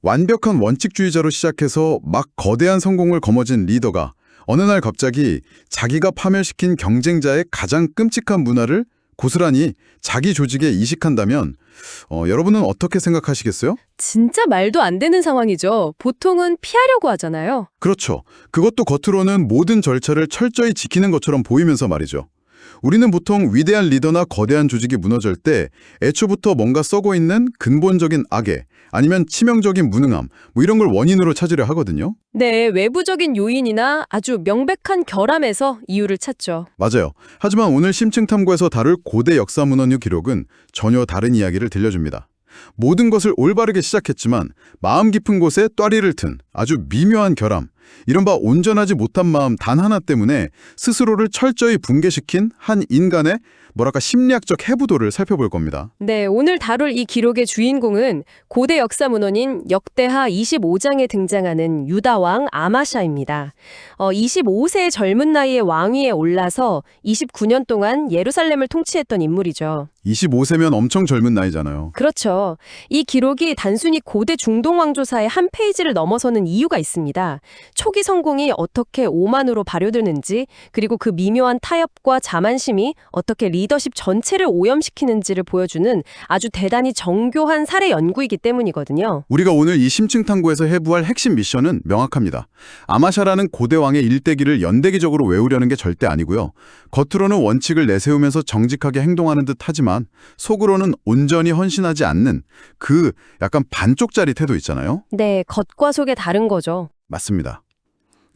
완벽한 원칙주의자로 시작해서 막 거대한 성공을 거머쥔 리더가 어느 날 갑자기 자기가 파멸시킨 경쟁자의 가장 끔찍한 문화를 고스란히 자기 조직에 이식한다면 여러분은 어떻게 생각하시겠어요? 진짜 말도 안 되는 상황이죠. 보통은 피하려고 하잖아요. 그렇죠. 그것도 겉으로는 모든 절차를 철저히 지키는 것처럼 보이면서 말이죠. 우리는 보통 위대한 리더나 거대한 조직이 무너질 때 애초부터 뭔가 썩어 있는 근본적인 악의 아니면 치명적인 무능함 이런 걸 원인으로 찾으려 하거든요. 네, 외부적인 요인이나 아주 명백한 결함에서 이유를 찾죠. 맞아요. 하지만 오늘 심층탐구에서 다룰 고대 역사 문헌유 기록은 전혀 다른 이야기를 들려줍니다. 모든 것을 올바르게 시작했지만 마음 깊은 곳에 또아리를 튼 아주 미묘한 결함, 이른바 온전하지 못한 마음 단 하나 때문에 스스로를 철저히 붕괴시킨 한 인간의 심리학적 해부도를 살펴볼 겁니다. 네, 오늘 다룰 이 기록의 주인공은 고대 역사 문헌인 역대하 25장에 등장하는 유다 왕 아마샤입니다. 25세의 젊은 나이에 왕위에 올라서 29년 동안 예루살렘을 통치했던 인물이죠. 25세면 엄청 젊은 나이잖아요. 그렇죠. 이 기록이 단순히 고대 중동 왕조사의 한 페이지를 넘어서는 이유가 있습니다. 초기 성공이 어떻게 오만으로 발효되는지, 그리고 그 미묘한 타협과 자만심이 어떻게 리더십 전체를 오염시키는지를 보여주는 아주 대단히 정교한 사례 연구이기 때문이거든요. 우리가 오늘 이 심층탐구에서 해부할 핵심 미션은 명확합니다. 아마샤라는 고대 왕의 일대기를 연대기적으로 외우려는 게 절대 아니고요. 겉으로는 원칙을 내세우면서 정직하게 행동하는 듯 하지만 속으로는 온전히 헌신하지 않는 그 약간 반쪽짜리 태도 있잖아요. 네, 겉과 속의 다른 거죠. 맞습니다.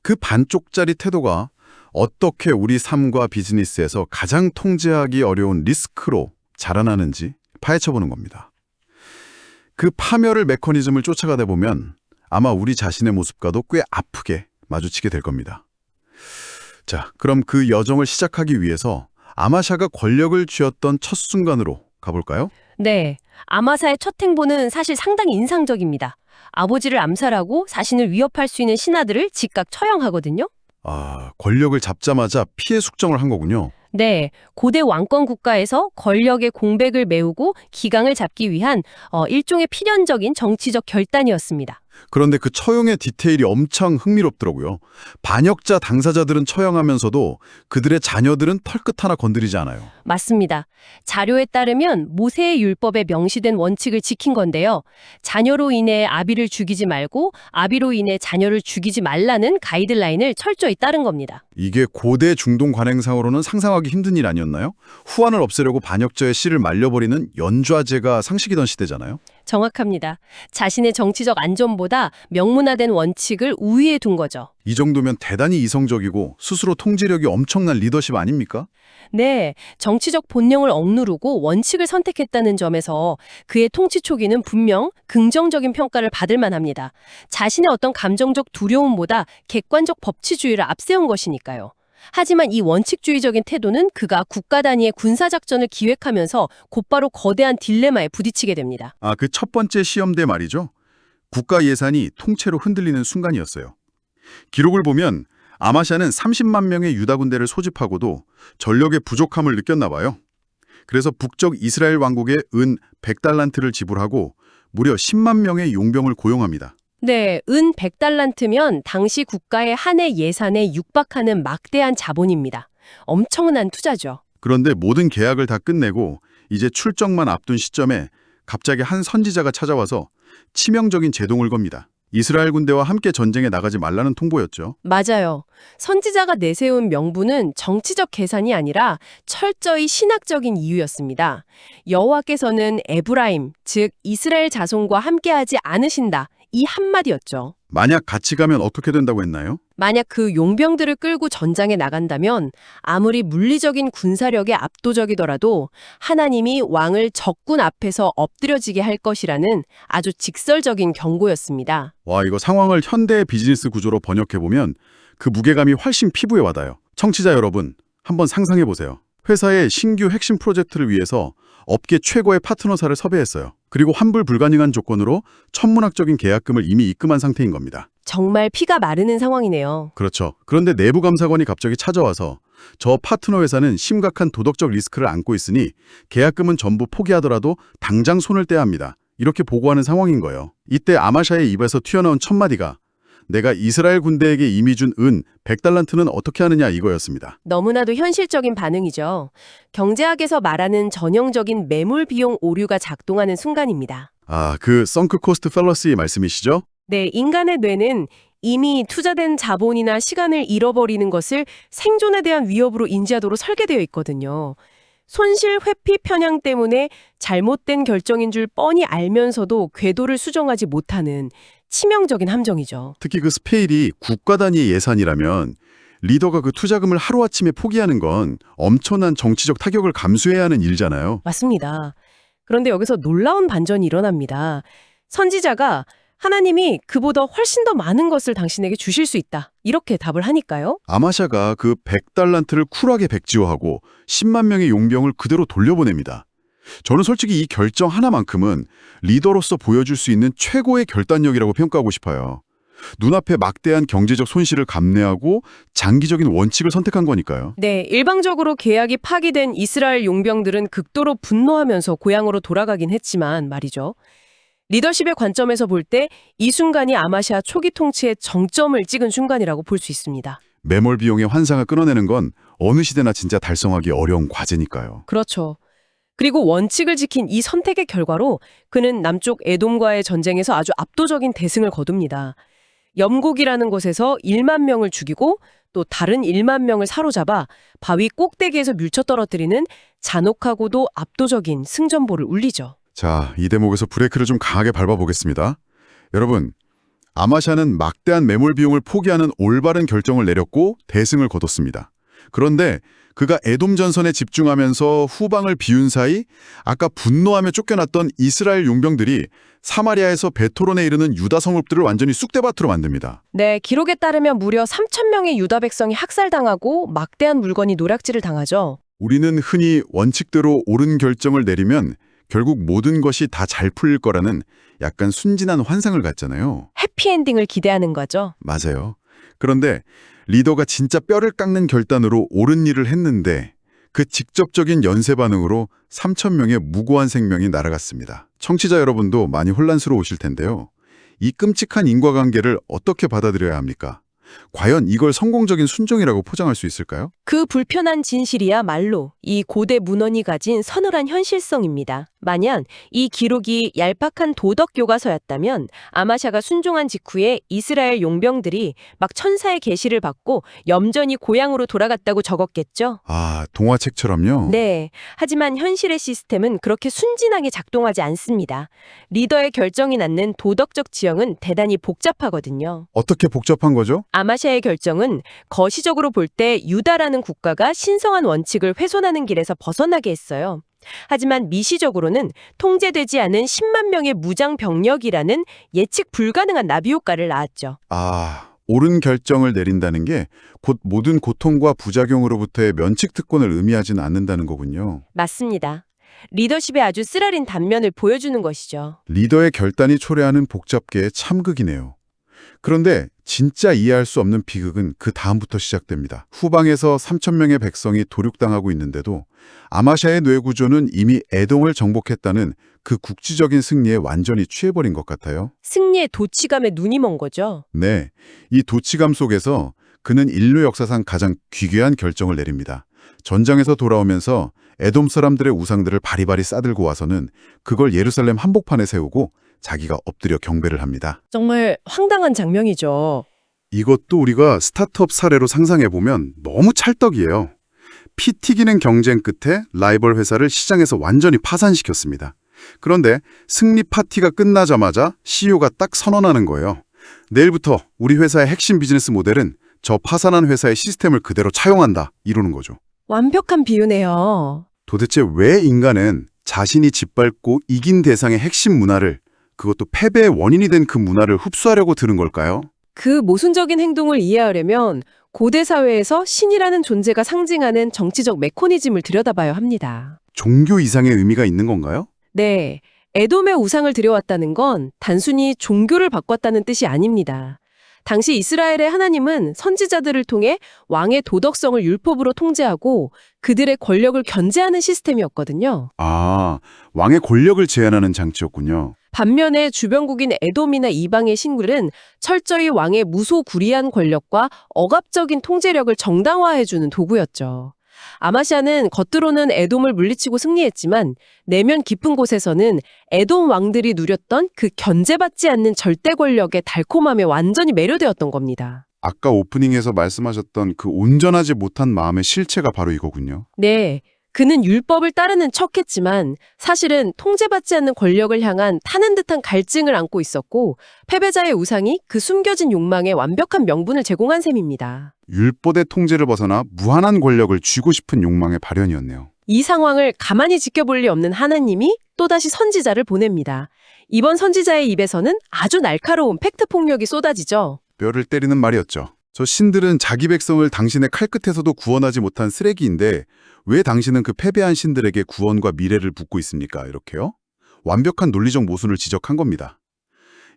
그 반쪽짜리 태도가 어떻게 우리 삶과 비즈니스에서 가장 통제하기 어려운 리스크로 자라나는지 파헤쳐보는 겁니다. 그 파멸의 메커니즘을 쫓아가다 보면 아마 우리 자신의 모습과도 꽤 아프게 마주치게 될 겁니다. 자, 그럼 그 여정을 시작하기 위해서 아마샤가 권력을 쥐었던 첫 순간으로 가볼까요? 네, 아마사의 첫 행보는 사실 상당히 인상적입니다. 아버지를 암살하고 자신을 위협할 수 있는 신하들을 즉각 처형하거든요. 권력을 잡자마자 피해 숙정을 한 거군요. 네, 고대 왕권 국가에서 권력의 공백을 메우고 기강을 잡기 위한 일종의 필연적인 정치적 결단이었습니다. 그런데 그 처형의 디테일이 엄청 흥미롭더라고요. 반역자 당사자들은 처형하면서도 그들의 자녀들은 털끝 하나 건드리지 않아요. 맞습니다. 자료에 따르면 모세의 율법에 명시된 원칙을 지킨 건데요. 자녀로 인해 아비를 죽이지 말고 아비로 인해 자녀를 죽이지 말라는 가이드라인을 철저히 따른 겁니다. 이게 고대 중동 관행상으로는 상상하기 힘든 일 아니었나요? 후환을 없애려고 반역자의 씨를 말려버리는 연좌제가 상식이던 시대잖아요. 정확합니다. 자신의 정치적 안전보다 명문화된 원칙을 우위에 둔 거죠. 이 정도면 대단히 이성적이고 스스로 통제력이 엄청난 리더십 아닙니까? 네, 정치적 본능을 억누르고 원칙을 선택했다는 점에서 그의 통치 초기는 분명 긍정적인 평가를 받을 만합니다. 자신의 어떤 감정적 두려움보다 객관적 법치주의를 앞세운 것이니까요. 하지만 이 원칙주의적인 태도는 그가 국가 단위의 군사작전을 기획하면서 곧바로 거대한 딜레마에 부딪히게 됩니다. 그 첫 번째 시험대 말이죠. 국가 예산이 통째로 흔들리는 순간이었어요. 기록을 보면 아마샤는 30만 명의 유다 군대를 소집하고도 전력의 부족함을 느꼈나 봐요. 그래서 북쪽 이스라엘 왕국에 은 100달란트를 지불하고 무려 10만 명의 용병을 고용합니다. 네, 은 100달란트면 당시 국가의 한 해 예산에 육박하는 막대한 자본입니다. 엄청난 투자죠. 그런데 모든 계약을 다 끝내고 이제 출정만 앞둔 시점에 갑자기 한 선지자가 찾아와서 치명적인 제동을 겁니다. 이스라엘 군대와 함께 전쟁에 나가지 말라는 통보였죠. 맞아요. 선지자가 내세운 명분은 정치적 계산이 아니라 철저히 신학적인 이유였습니다. 여호와께서는 에브라임, 즉 이스라엘 자손과 함께하지 않으신다. 이 한마디였죠. 만약 같이 가면 어떻게 된다고 했나요? 만약 그 용병들을 끌고 전장에 나간다면 아무리 물리적인 군사력이 압도적이더라도 하나님이 왕을 적군 앞에서 엎드려지게 할 것이라는 아주 직설적인 경고였습니다. 와, 이거 상황을 현대의 비즈니스 구조로 번역해보면 그 무게감이 훨씬 피부에 와닿아요. 청취자 여러분, 한번 상상해보세요. 회사의 신규 핵심 프로젝트를 위해서 업계 최고의 파트너사를 섭외했어요. 그리고 환불 불가능한 조건으로 천문학적인 계약금을 이미 입금한 상태인 겁니다. 정말 피가 마르는 상황이네요. 그렇죠. 그런데 내부 감사관이 갑자기 찾아와서 저 파트너 회사는 심각한 도덕적 리스크를 안고 있으니 계약금은 전부 포기하더라도 당장 손을 떼야 합니다. 이렇게 보고하는 상황인 거예요. 이때 아마샤의 입에서 튀어나온 첫 마디가 내가 이스라엘 군대에게 이미 준 은 100달란트는 어떻게 하느냐 이거였습니다. 너무나도 현실적인 반응이죠. 경제학에서 말하는 전형적인 매몰 비용 오류가 작동하는 순간입니다. 아, 그 썬크 코스트 펠러시 말씀이시죠? 네, 인간의 뇌는 이미 투자된 자본이나 시간을 잃어버리는 것을 생존에 대한 위협으로 인지하도록 설계되어 있거든요. 손실 회피 편향 때문에 잘못된 결정인 줄 뻔히 알면서도 궤도를 수정하지 못하는 치명적인 함정이죠. 특히 그 스케일이 국가 단위의 예산이라면 리더가 그 투자금을 하루아침에 포기하는 건 엄청난 정치적 타격을 감수해야 하는 일잖아요. 맞습니다. 그런데 여기서 놀라운 반전이 일어납니다. 선지자가 하나님이 그보다 훨씬 더 많은 것을 당신에게 주실 수 있다. 이렇게 답을 하니까요. 아마샤가 그 100달란트를 쿨하게 백지화하고 10만 명의 용병을 그대로 돌려보냅니다. 저는 솔직히 이 결정 하나만큼은 리더로서 보여줄 수 있는 최고의 결단력이라고 평가하고 싶어요. 눈앞에 막대한 경제적 손실을 감내하고 장기적인 원칙을 선택한 거니까요. 네, 일방적으로 계약이 파기된 이스라엘 용병들은 극도로 분노하면서 고향으로 돌아가긴 했지만 말이죠. 리더십의 관점에서 볼 때 이 순간이 아마샤 초기 통치의 정점을 찍은 순간이라고 볼 수 있습니다. 매몰 비용의 환상을 끊어내는 건 어느 시대나 진짜 달성하기 어려운 과제니까요. 그렇죠. 그리고 원칙을 지킨 이 선택의 결과로 그는 남쪽 에돔과의 전쟁에서 아주 압도적인 대승을 거둡니다. 염곡이라는 곳에서 1만 명을 죽이고 또 다른 1만 명을 사로잡아 바위 꼭대기에서 밀쳐 떨어뜨리는 잔혹하고도 압도적인 승전보를 울리죠. 자, 이 대목에서 브레이크를 좀 강하게 밟아보겠습니다. 여러분, 아마샤는 막대한 매몰 비용을 포기하는 올바른 결정을 내렸고 대승을 거뒀습니다. 그런데 그가 에돔 전선에 집중하면서 후방을 비운 사이 아까 분노하며 쫓겨났던 이스라엘 용병들이 사마리아에서 베토론에 이르는 유다 성읍들을 완전히 쑥대밭으로 만듭니다. 네, 기록에 따르면 무려 3,000명의 유다 백성이 학살당하고 막대한 물건이 노략질을 당하죠. 우리는 흔히 원칙대로 옳은 결정을 내리면 결국 모든 것이 다 잘 풀릴 거라는 약간 순진한 환상을 갖잖아요. 해피엔딩을 기대하는 거죠. 맞아요. 그런데 리더가 진짜 뼈를 깎는 결단으로 옳은 일을 했는데 그 직접적인 연쇄 반응으로 3,000명의 무고한 생명이 날아갔습니다. 청취자 여러분도 많이 혼란스러우실 텐데요. 이 끔찍한 인과관계를 어떻게 받아들여야 합니까? 과연 이걸 성공적인 순종이라고 포장할 수 있을까요? 그 불편한 진실이야말로 이 고대 문헌이 가진 서늘한 현실성입니다. 만약 이 기록이 얄팍한 도덕 교과서였다면 아마샤가 순종한 직후에 이스라엘 용병들이 막 천사의 계시를 받고 염전이 고향으로 돌아갔다고 적었겠죠? 아, 동화책처럼요? 네. 하지만 현실의 시스템은 그렇게 순진하게 작동하지 않습니다. 리더의 결정이 낳는 도덕적 지형은 대단히 복잡하거든요. 어떻게 복잡한 거죠? 아마샤의 결정은 거시적으로 볼 때 유다라는 국가가 신성한 원칙을 훼손하는 길에서 벗어나게 했어요. 하지만 미시적으로는 통제되지 않은 10만 명의 무장 병력이라는 예측 불가능한 나비 효과를 낳았죠. 아, 옳은 결정을 내린다는 게 곧 모든 고통과 부작용으로부터의 면책 특권을 의미하지는 않는다는 거군요. 맞습니다. 리더십의 아주 쓰라린 단면을 보여주는 것이죠. 리더의 결단이 초래하는 복잡계의 참극이네요. 그런데 진짜 이해할 수 없는 비극은 그 다음부터 시작됩니다. 후방에서 3,000명의 백성이 도륙당하고 있는데도 아마샤의 뇌구조는 이미 에돔을 정복했다는 그 국지적인 승리에 완전히 취해버린 것 같아요. 승리의 도치감에 눈이 먼 거죠. 네, 이 도치감 속에서 그는 인류 역사상 가장 귀괴한 결정을 내립니다. 전장에서 돌아오면서 에돔 사람들의 우상들을 바리바리 싸들고 와서는 그걸 예루살렘 한복판에 세우고 자기가 엎드려 경배를 합니다. 정말 황당한 장면이죠. 이것도 우리가 스타트업 사례로 상상해보면 너무 찰떡이에요. 피 튀기는 경쟁 끝에 라이벌 회사를 시장에서 완전히 파산시켰습니다. 그런데 승리 파티가 끝나자마자 CEO가 딱 선언하는 거예요. 내일부터 우리 회사의 핵심 비즈니스 모델은 저 파산한 회사의 시스템을 그대로 차용한다, 이러는 거죠. 완벽한 비유네요. 도대체 왜 인간은 자신이 짓밟고 이긴 대상의 핵심 문화를, 그것도 패배의 원인이 된 그 문화를 흡수하려고 드는 걸까요? 그 모순적인 행동을 이해하려면 고대 사회에서 신이라는 존재가 상징하는 정치적 메커니즘을 들여다봐야 합니다. 종교 이상의 의미가 있는 건가요? 네, 에돔의 우상을 들여왔다는 건 단순히 종교를 바꿨다는 뜻이 아닙니다. 당시 이스라엘의 하나님은 선지자들을 통해 왕의 도덕성을 율법으로 통제하고 그들의 권력을 견제하는 시스템이었거든요. 아, 왕의 권력을 제한하는 장치였군요. 반면에 주변국인 에돔이나 이방의 신들은 철저히 왕의 무소구리한 권력과 억압적인 통제력을 정당화해주는 도구였죠. 아마샤는 겉으로는 에돔을 물리치고 승리했지만 내면 깊은 곳에서는 에돔 왕들이 누렸던 그 견제받지 않는 절대 권력의 달콤함에 완전히 매료되었던 겁니다. 아까 오프닝에서 말씀하셨던 그 온전하지 못한 마음의 실체가 바로 이거군요. 네, 그는 율법을 따르는 척했지만 사실은 통제받지 않는 권력을 향한 타는 듯한 갈증을 안고 있었고 패배자의 우상이 그 숨겨진 욕망에 완벽한 명분을 제공한 셈입니다. 율법의 통제를 벗어나 무한한 권력을 쥐고 싶은 욕망의 발현이었네요. 이 상황을 가만히 지켜볼 리 없는 하나님이 또다시 선지자를 보냅니다. 이번 선지자의 입에서는 아주 날카로운 팩트 폭력이 쏟아지죠. 뼈를 때리는 말이었죠. 저 신들은 자기 백성을 당신의 칼끝에서도 구원하지 못한 쓰레기인데 왜 당신은 그 패배한 신들에게 구원과 미래를 붓고 있습니까? 이렇게요? 완벽한 논리적 모순을 지적한 겁니다.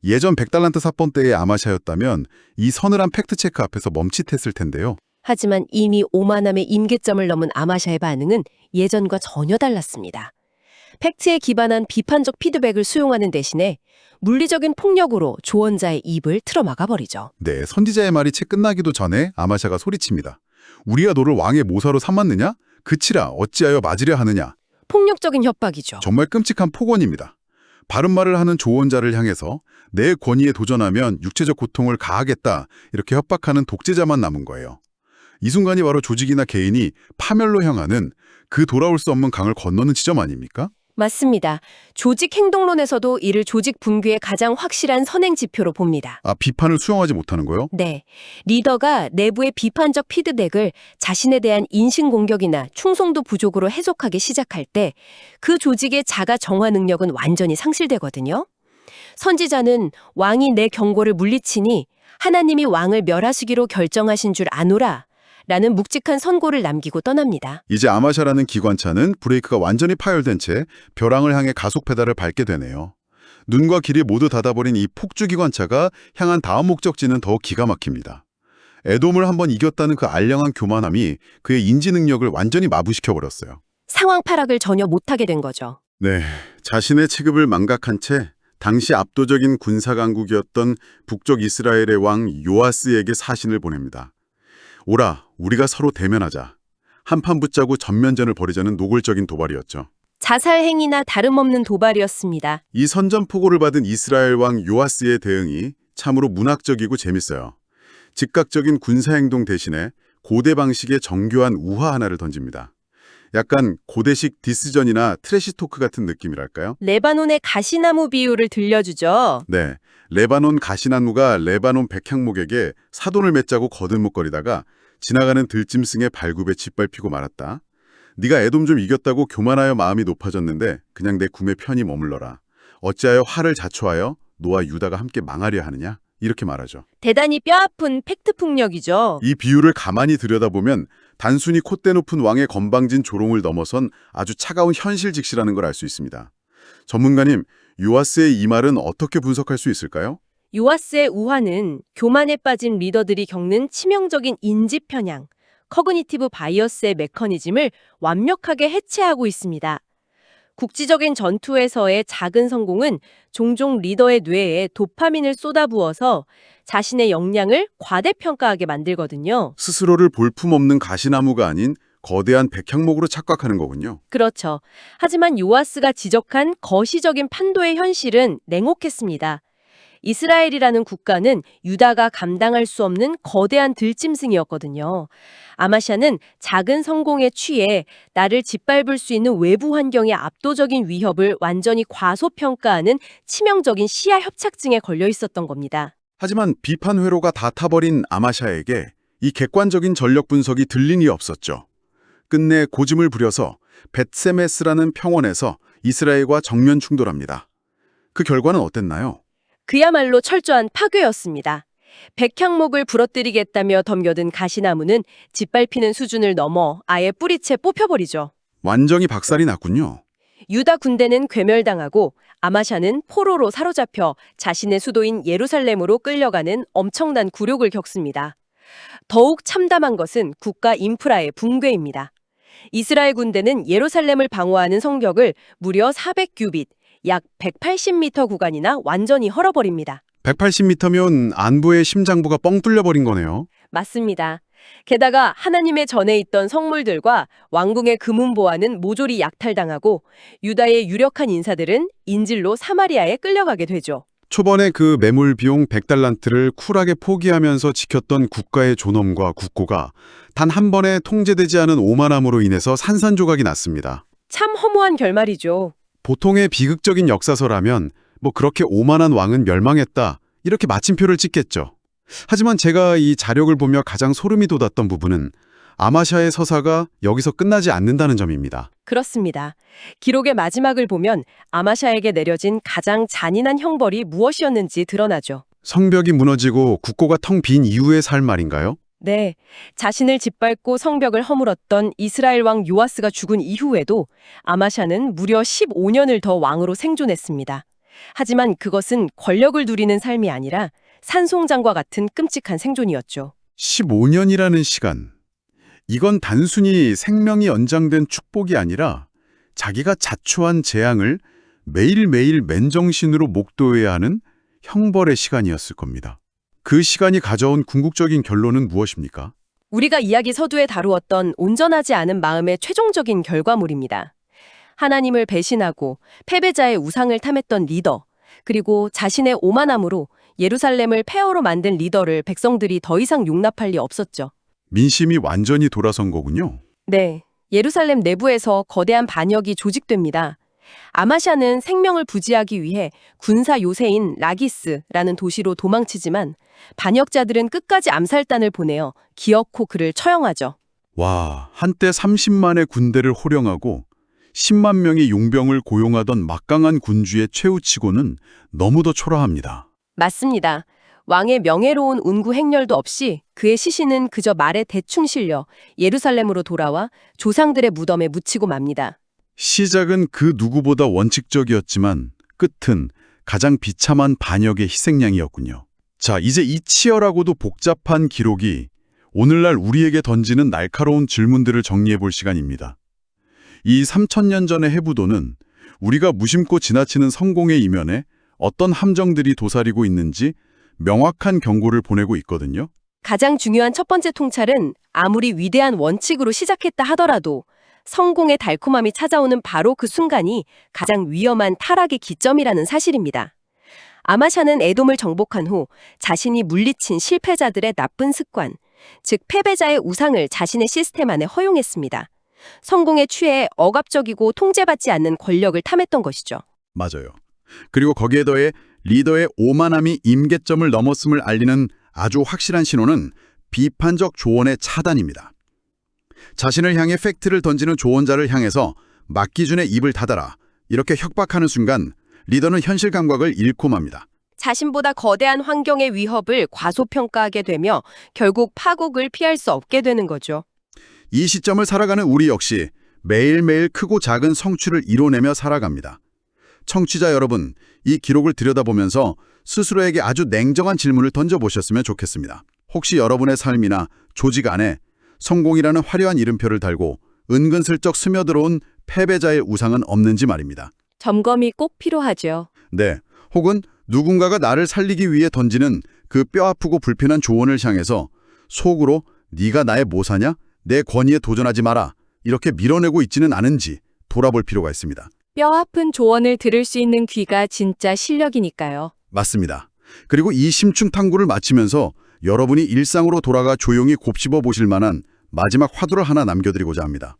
예전 100달란트 사건 때의 아마샤였다면 이 서늘한 팩트체크 앞에서 멈칫했을 텐데요. 하지만 이미 오만함의 임계점을 넘은 아마샤의 반응은 예전과 전혀 달랐습니다. 팩트에 기반한 비판적 피드백을 수용하는 대신에 물리적인 폭력으로 조언자의 입을 틀어막아버리죠. 네, 선지자의 말이 채 끝나기도 전에 아마샤가 소리칩니다. 우리가 너를 왕의 모사로 삼았느냐? 그치라 어찌하여 맞으려 하느냐? 폭력적인 협박이죠. 정말 끔찍한 폭언입니다. 바른 말을 하는 조언자를 향해서 내 권위에 도전하면 육체적 고통을 가하겠다 이렇게 협박하는 독재자만 남은 거예요. 이 순간이 바로 조직이나 개인이 파멸로 향하는 그 돌아올 수 없는 강을 건너는 지점 아닙니까? 맞습니다. 조직 행동론에서도 이를 조직 붕괴의 가장 확실한 선행 지표로 봅니다. 아, 비판을 수용하지 못하는 거요? 네. 리더가 내부의 비판적 피드백을 자신에 대한 인신공격이나 충성도 부족으로 해석하기 시작할 때 그 조직의 자가 정화 능력은 완전히 상실되거든요. 선지자는 왕이 내 경고를 물리치니 하나님이 왕을 멸하시기로 결정하신 줄 아노라 라는 묵직한 선고를 남기고 떠납니다. 이제 아마샤라는 기관차는 브레이크가 완전히 파열된 채 벼랑을 향해 가속 페달을 밟게 되네요. 눈과 길이 모두 닫아버린 이 폭주 기관차가 향한 다음 목적지는 더 기가 막힙니다. 에돔을 한번 이겼다는 그 알량한 교만함이 그의 인지 능력을 완전히 마부시켜버렸어요. 상황 파악을 전혀 못하게 된 거죠. 네, 자신의 체급을 망각한 채 당시 압도적인 군사 강국이었던 북쪽 이스라엘의 왕 요아스에게 사신을 보냅니다. 오라, 우리가 서로 대면하자. 한판 붙자고 전면전을 벌이자는 노골적인 도발이었죠. 자살 행위나 다름없는 도발이었습니다. 이 선전포고를 받은 이스라엘 왕 요아스의 대응이 참으로 문학적이고 재밌어요. 즉각적인 군사행동 대신에 고대 방식의 정교한 우화 하나를 던집니다. 약간 고대식 디스전이나 트래시토크 같은 느낌이랄까요? 레바논의 가시나무 비유를 들려주죠. 네, 레바논 가시나무가 레바논 백향목에게 사돈을 맺자고 거들먹거리다가 지나가는 들짐승의 발굽에 짓밟히고 말았다. 네가 에돔 좀 이겼다고 교만하여 마음이 높아졌는데 그냥 내 궁에 편히 머물러라. 어찌하여 화를 자초하여 너와 유다가 함께 망하려 하느냐? 이렇게 말하죠. 대단히 뼈아픈 팩트 폭력이죠. 이 비유를 가만히 들여다보면 단순히 콧대 높은 왕의 건방진 조롱을 넘어선 아주 차가운 현실 직시라는 걸 알 수 있습니다. 전문가님, 요아스의 이 말은 어떻게 분석할 수 있을까요? 요아스의 우화는 교만에 빠진 리더들이 겪는 치명적인 인지 편향, 커그니티브 바이어스의 메커니즘을 완벽하게 해체하고 있습니다. 국지적인 전투에서의 작은 성공은 종종 리더의 뇌에 도파민을 쏟아부어서 자신의 역량을 과대평가하게 만들거든요. 스스로를 볼품없는 가시나무가 아닌 거대한 백향목으로 착각하는 거군요. 그렇죠. 하지만 요아스가 지적한 거시적인 판도의 현실은 냉혹했습니다. 이스라엘이라는 국가는 유다가 감당할 수 없는 거대한 들짐승이었거든요. 아마샤는 작은 성공에 취해 나를 짓밟을 수 있는 외부 환경의 압도적인 위협을 완전히 과소평가하는 치명적인 시야 협착증에 걸려 있었던 겁니다. 하지만 비판 회로가 다 타버린 아마샤에게 이 객관적인 전력 분석이 들린 리 없었죠. 끝내 고짐을 부려서 벳세메스라는 평원에서 이스라엘과 정면 충돌합니다. 그 결과는 어땠나요? 그야말로 철저한 파괴였습니다. 백향목을 부러뜨리겠다며 덤겨든 가시나무는 짓밟히는 수준을 넘어 아예 뿌리채 뽑혀버리죠. 완전히 박살이 났군요. 유다 군대는 괴멸당하고 아마샤는 포로로 사로잡혀 자신의 수도인 예루살렘으로 끌려가는 엄청난 굴욕을 겪습니다. 더욱 참담한 것은 국가 인프라의 붕괴입니다. 이스라엘 군대는 예루살렘을 방어하는 성벽을 무려 400규빗, 약 180m 구간이나 완전히 헐어버립니다. 180m면 안부의 심장부가 뻥 뚫려버린 거네요. 맞습니다. 게다가 하나님의 전에 있던 성물들과 왕궁의 금은보화는 모조리 약탈당하고 유다의 유력한 인사들은 인질로 사마리아에 끌려가게 되죠. 초반에 그 매물 비용 100달란트를 쿨하게 포기하면서 지켰던 국가의 존엄과 국고가 단 한 번에 통제되지 않은 오만함으로 인해서 산산조각이 났습니다. 참 허무한 결말이죠. 보통의 비극적인 역사서라면 뭐 그렇게 오만한 왕은 멸망했다 이렇게 마침표를 찍겠죠. 하지만 제가 이 자료를 보며 가장 소름이 돋았던 부분은 아마샤의 서사가 여기서 끝나지 않는다는 점입니다. 그렇습니다. 기록의 마지막을 보면 아마샤에게 내려진 가장 잔인한 형벌이 무엇이었는지 드러나죠. 성벽이 무너지고 국고가 텅 빈 이후의 삶 말인가요? 네, 자신을 짓밟고 성벽을 허물었던 이스라엘 왕 요아스가 죽은 이후에도 아마샤는 무려 15년을 더 왕으로 생존했습니다. 하지만 그것은 권력을 누리는 삶이 아니라 산송장과 같은 끔찍한 생존이었죠. 15년이라는 시간. 이건 단순히 생명이 연장된 축복이 아니라 자기가 자초한 재앙을 매일매일 맨정신으로 목도해야 하는 형벌의 시간이었을 겁니다. 그 시간이 가져온 궁극적인 결론은 무엇입니까? 우리가 이야기 서두에 다루었던 온전하지 않은 마음의 최종적인 결과물입니다. 하나님을 배신하고 패배자의 우상을 탐했던 리더, 그리고 자신의 오만함으로 예루살렘을 폐허로 만든 리더를 백성들이 더 이상 용납할 리 없었죠. 민심이 완전히 돌아선 거군요. 네, 예루살렘 내부에서 거대한 반역이 조직됩니다. 아마샤는 생명을 부지하기 위해 군사 요새인 라기스라는 도시로 도망치지만 반역자들은 끝까지 암살단을 보내어 기어코 그를 처형하죠. 와, 한때 30만의 군대를 호령하고 10만 명의 용병을 고용하던 막강한 군주의 최후치고는 너무도 초라합니다. 맞습니다. 왕의 명예로운 운구 행렬도 없이 그의 시신은 그저 말에 대충 실려 예루살렘으로 돌아와 조상들의 무덤에 묻히고 맙니다. 시작은 그 누구보다 원칙적이었지만 끝은 가장 비참한 반역의 희생양이었군요. 자, 이제 이 치열하고도 복잡한 기록이 오늘날 우리에게 던지는 날카로운 질문들을 정리해 볼 시간입니다. 이 3000년 전의 해부도는 우리가 무심코 지나치는 성공의 이면에 어떤 함정들이 도사리고 있는지 명확한 경고를 보내고 있거든요. 가장 중요한 첫 번째 통찰은 아무리 위대한 원칙으로 시작했다 하더라도 성공의 달콤함이 찾아오는 바로 그 순간이 가장 위험한 타락의 기점이라는 사실입니다. 아마샤는 에돔을 정복한 후 자신이 물리친 실패자들의 나쁜 습관, 즉 패배자의 우상을 자신의 시스템 안에 허용했습니다. 성공에 취해 억압적이고 통제받지 않는 권력을 탐했던 것이죠. 맞아요. 그리고 거기에 더해 리더의 오만함이 임계점을 넘었음을 알리는 아주 확실한 신호는 비판적 조언의 차단입니다. 자신을 향해 팩트를 던지는 조언자를 향해서 막기준의 입을 닫아라 이렇게 협박하는 순간 리더는 현실 감각을 잃고 맙니다. 자신보다 거대한 환경의 위협을 과소평가하게 되며 결국 파국을 피할 수 없게 되는 거죠. 이 시점을 살아가는 우리 역시 매일매일 크고 작은 성취를 이뤄내며 살아갑니다. 청취자 여러분, 이 기록을 들여다보면서 스스로에게 아주 냉정한 질문을 던져보셨으면 좋겠습니다. 혹시 여러분의 삶이나 조직 안에 성공이라는 화려한 이름표를 달고 은근슬쩍 스며들어온 패배자의 우상은 없는지 말입니다. 점검이 꼭 필요하죠. 네, 혹은 누군가가 나를 살리기 위해 던지는 그 뼈아프고 불편한 조언을 향해서 속으로 네가 나의 모사냐? 내 권위에 도전하지 마라. 이렇게 밀어내고 있지는 않은지 돌아볼 필요가 있습니다. 뼈아픈 조언을 들을 수 있는 귀가 진짜 실력이니까요. 맞습니다. 그리고 이 심층 탐구를 마치면서 여러분이 일상으로 돌아가 조용히 곱씹어 보실 만한 마지막 화두를 하나 남겨드리고자 합니다.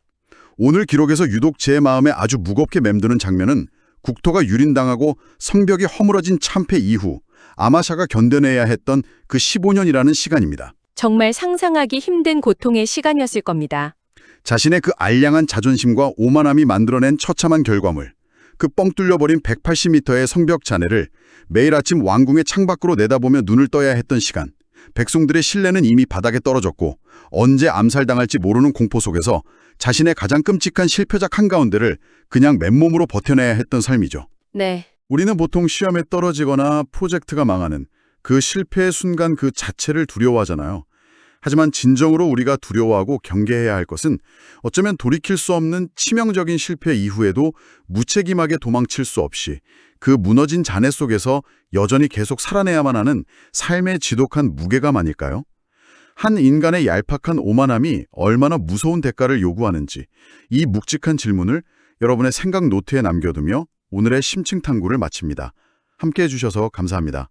오늘 기록에서 유독 제 마음에 아주 무겁게 맴드는 장면은 국토가 유린당하고 성벽이 허물어진 참패 이후 아마샤가 견뎌내야 했던 그 15년이라는 시간입니다. 정말 상상하기 힘든 고통의 시간이었을 겁니다. 자신의 그 알량한 자존심과 오만함이 만들어낸 처참한 결과물, 그 뻥 뚫려버린 180m의 성벽 잔해를 매일 아침 왕궁의 창밖으로 내다보며 눈을 떠야 했던 시간, 백성들의 신뢰는 이미 바닥에 떨어졌고 언제 암살당할지 모르는 공포 속에서 자신의 가장 끔찍한 실패작 한가운데를 그냥 맨몸으로 버텨내야 했던 삶이죠. 네. 우리는 보통 시험에 떨어지거나 프로젝트가 망하는 그 실패의 순간 그 자체를 두려워하잖아요. 하지만 진정으로 우리가 두려워하고 경계해야 할 것은 어쩌면 돌이킬 수 없는 치명적인 실패 이후에도 무책임하게 도망칠 수 없이 그 무너진 잔해 속에서 여전히 계속 살아내야만 하는 삶의 지독한 무게감 아닐까요? 한 인간의 얄팍한 오만함이 얼마나 무서운 대가를 요구하는지 이 묵직한 질문을 여러분의 생각 노트에 남겨두며 오늘의 심층 탐구를 마칩니다. 함께해 주셔서 감사합니다.